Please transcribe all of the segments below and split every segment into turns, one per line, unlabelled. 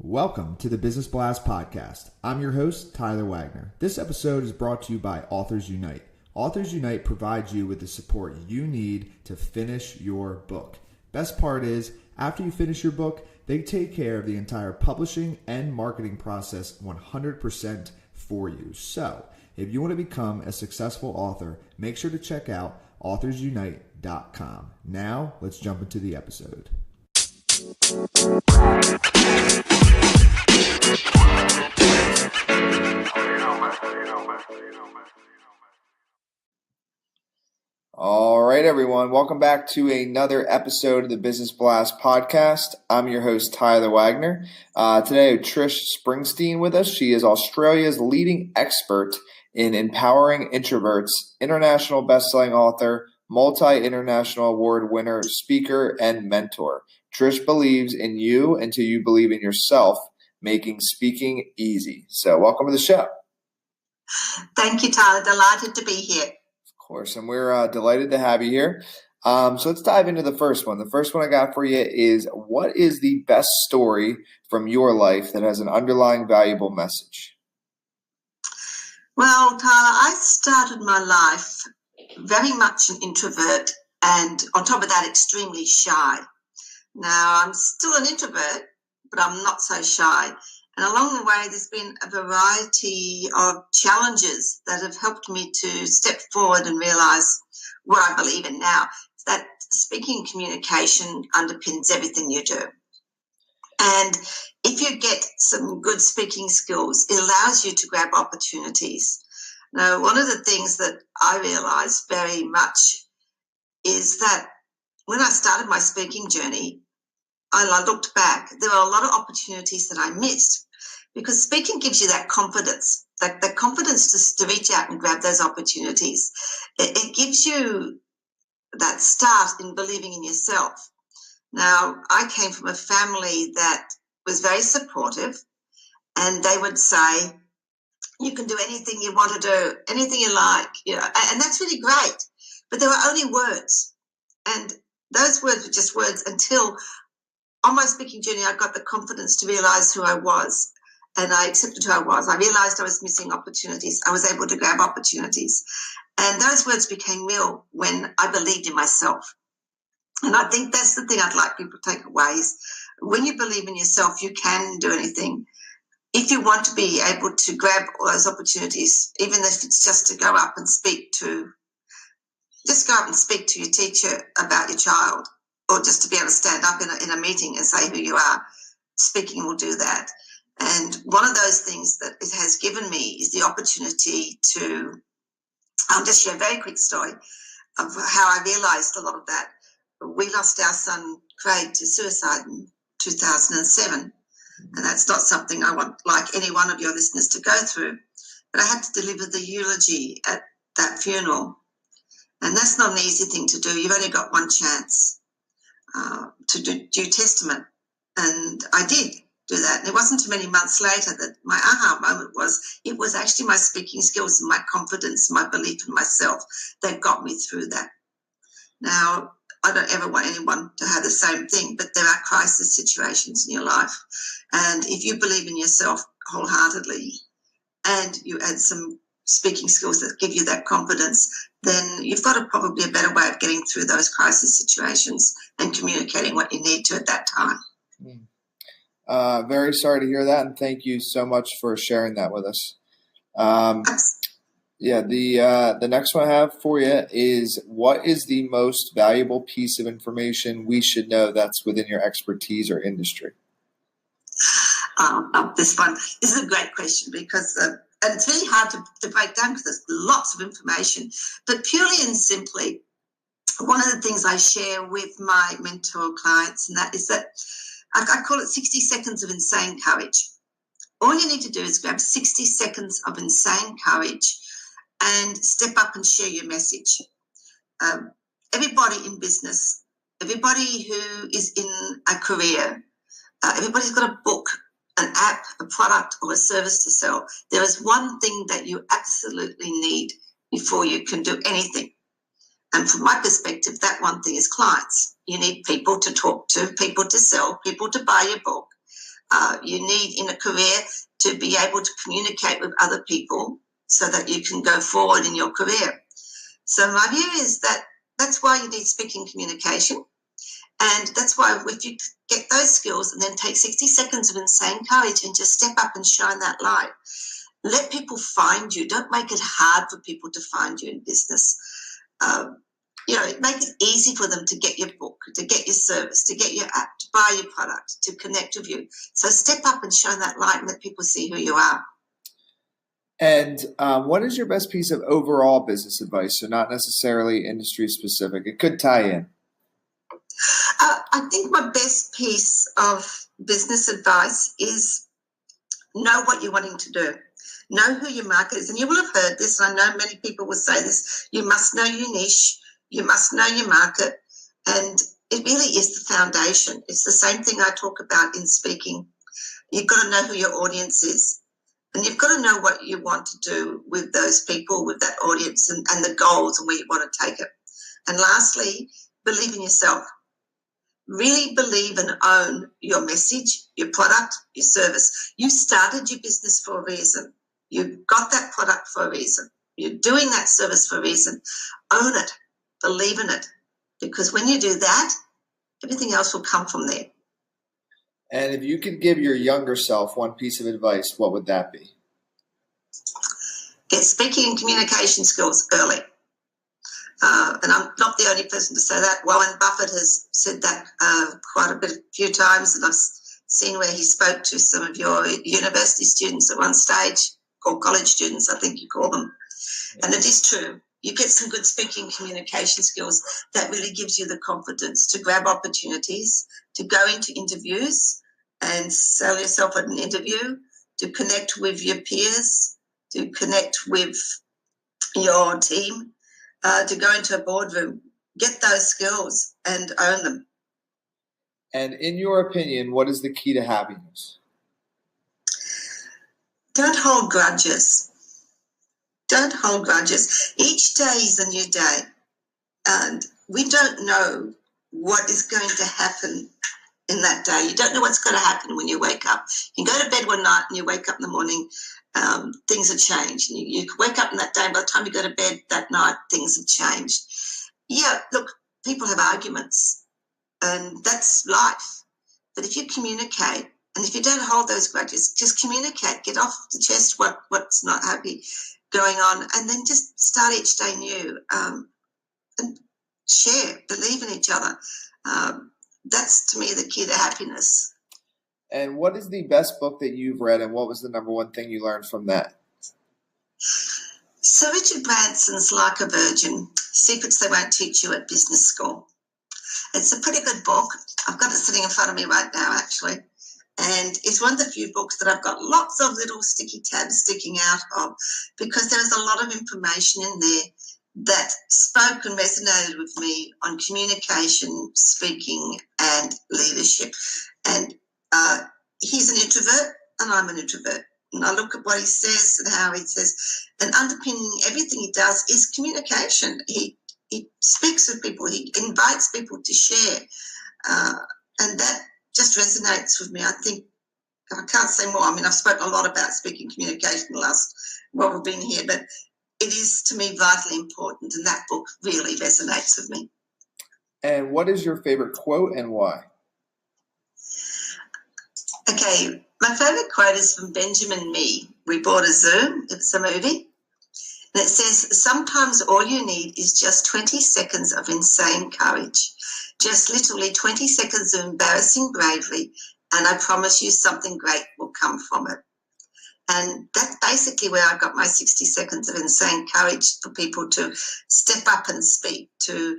Welcome to the Business Blast Podcast. I'm your host, Tyler Wagner. This episode is brought to you by Authors Unite. Authors Unite provides you with the support you need to finish your book. Best part is, after you finish your book, they take care of the entire publishing and marketing process 100% for you. So, if you want to become a successful author, make sure to check out authorsunite.com. Now, let's jump into the episode. All right, everyone. Welcome back to another episode of the Business Blast Podcast. I'm your host, Tyler Wagner. Today, I have Trish Springsteen with us. She is Australia's leading expert in empowering introverts, international best-selling author, multi-international award winner, speaker, and mentor. Trish believes in you until you believe in yourself, making speaking easy. So welcome to the show.
Thank you, Tyler. Delighted to be here.
Of course, and we're delighted to have you here. So let's dive into the first one. The first one I got for you is, what is the best story from your life that has an underlying valuable message?
Well, Tyler, I started my life very much an introvert and on top of that, extremely shy. Now, I'm still an introvert, but I'm not so shy. And along the way, there's been a variety of challenges that have helped me to step forward and realize what I believe in now, that speaking communication underpins everything you do. And if you get some good speaking skills, it allows you to grab opportunities. Now, one of the things that I realized very much is that when I started my speaking journey, I looked back, there were a lot of opportunities that I missed because speaking gives you that confidence, that confidence to reach out and grab those opportunities. It gives you that start in believing in yourself. Now, I came from a family that was very supportive, and they would say, you can do anything you want to do, anything you like, and that's really great. But there were only words, and those words were just words until on my speaking journey, I got the confidence to realize who I was, and I accepted who I was. I realized I was missing opportunities. I was able to grab opportunities, and those words became real when I believed in myself. And I think that's the thing I'd like people to take away is when you believe in yourself, you can do anything. If you want to be able to grab all those opportunities, even if it's just to go up and just go up and speak to your teacher about your child, or just to be able to stand up in a meeting and say who you are, speaking will do that. And one of those things that it has given me is the opportunity to just share a very quick story of how I realized a lot of that. We lost our son, Craig, to suicide in 2007. And that's not something I want, like any one of your listeners, to go through. But I had to deliver the eulogy at that funeral. And that's not an easy thing to do. You've only got one chance to do testament. And I did do that. And it wasn't too many months later that my aha moment it was actually my speaking skills and my confidence and my belief in myself that got me through that. Now, I don't ever want anyone to have the same thing, but there are crisis situations in your life. And if you believe in yourself wholeheartedly and you add some speaking skills that give you that confidence, then you've got probably a better way of getting through those crisis situations and communicating what you need to at that time.
Very sorry to hear that, and thank you so much for sharing that with us. The next one I have for you is, what is the most valuable piece of information we should know that's within your expertise or industry?
This is a great question because and it's really hard to break down because there's lots of information. But purely and simply, one of the things I share with my mentor clients, and that is that I call it 60 seconds of insane courage. All you need to do is grab 60 seconds of insane courage and step up and share your message. Everybody in business, everybody who is in a career, everybody's got a book, an app, a product, or a service to sell. There is one thing that you absolutely need before you can do anything. And from my perspective, that one thing is clients. You need people to talk to, people to sell, people to buy your book. you need in a career to be able to communicate with other people so that you can go forward in your career. So my view is that that's why you need speaking communication. And that's why if you get those skills and then take 60 seconds of insane courage and just step up and shine that light, let people find you. Don't make it hard for people to find you in business. Make it easy for them to get your book, to get your service, to get your app, to buy your product, to connect with you. So step up and shine that light and let people see who you are.
And what is your best piece of overall business advice? So not necessarily industry specific. It could tie in.
I think my best piece of business advice is know what you're wanting to do. Know who your market is. And you will have heard this, and I know many people will say this. You must know your niche. You must know your market. And it really is the foundation. It's the same thing I talk about in speaking. You've got to know who your audience is. And you've got to know what you want to do with those people, with that audience, and the goals and where you want to take it. And lastly, believe in yourself. Really believe and own your message, your product, your service. You started your business for a reason. You got that product for a reason. You're doing that service for a reason. Own it. Believe in it. Because when you do that, everything else will come from there.
And if you could give your younger self one piece of advice, what would that be?
Get speaking and communication skills early. And I'm not the only person to say that. Warren Buffett has said that quite a few times, and I've seen where he spoke to some of your university students at one stage, or college students, I think you call them. Yeah. And it is true. You get some good speaking communication skills that really gives you the confidence to grab opportunities, to go into interviews and sell yourself at an interview, to connect with your peers, to connect with your team, to go into a boardroom. Get those skills and own them.
And in your opinion, what is the key to happiness?
Don't hold grudges. Don't hold grudges. Each day is a new day. And we don't know what is going to happen in that day. You don't know what's going to happen when you wake up. You go to bed one night and you wake up in the morning, things have changed. You wake up in that day, and by the time you go to bed that night, things have changed. Yeah, look, people have arguments, and that's life. But if you communicate, and if you don't hold those grudges, just communicate, get off the chest what's not happy going on, and then just start each day new, and share, believe in each other. That's, to me, the key to happiness.
And what is the best book that you've read, and what was the number one thing you learned from that?
So Richard Branson's Like a Virgin, Secrets They Won't Teach You at Business School. It's a pretty good book. I've got it sitting in front of me right now, actually. And it's one of the few books that I've got lots of little sticky tabs sticking out of, because there's a lot of information in there that spoke and resonated with me on communication, speaking, and leadership. And he's an introvert, and I'm an introvert. And I look at what he says and how he says, and underpinning everything he does is communication. He speaks with people. He invites people to share. And that just resonates with me. I think I can't say more. I mean, I've spoken a lot about speaking communication while we've been here, but it is, to me, vitally important, and that book really resonates with me.
And what is your favorite quote and why?
Okay, my favorite quote is from Benjamin Mee. We bought a Zoom. It's a movie. And it says, sometimes all you need is just 20 seconds of insane courage. Just literally 20 seconds of embarrassing bravery, and I promise you something great will come from it. And that's basically where I got my 60 seconds of insane courage for people to step up and speak, to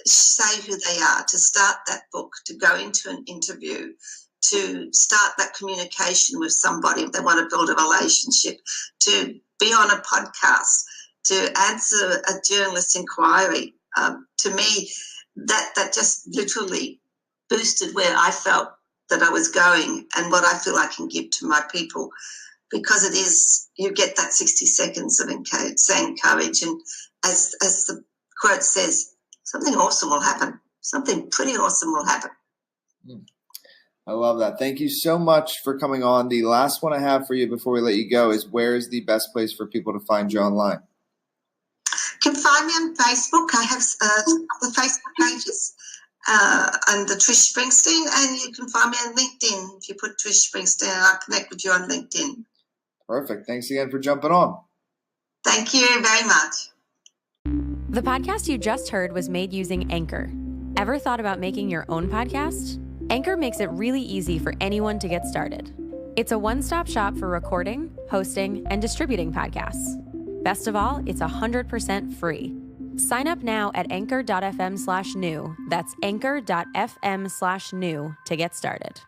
say who they are, to start that book, to go into an interview, to start that communication with somebody if they want to build a relationship, to be on a podcast, to answer a journalist inquiry. To me, that just literally boosted where I felt that I was going and what I feel I can give to my people. Because it is, you get that 60 seconds of insane courage, and as the quote says, something awesome will happen. Something pretty awesome will happen.
I love that. Thank you so much for coming on. The last one I have for you before we let you go is, where is the best place for people to find you online?
You can find me on Facebook. I have the Facebook pages and the Trish Springsteen, and you can find me on LinkedIn. If you put Trish Springsteen, I'll connect with you on LinkedIn.
Perfect. Thanks again for jumping on.
Thank you very much.
The podcast you just heard was made using Anchor. Ever thought about making your own podcast? Anchor makes it really easy for anyone to get started. It's a one-stop shop for recording, hosting, and distributing podcasts. Best of all, it's 100% free. Sign up now at anchor.fm/new. That's anchor.fm/new to get started.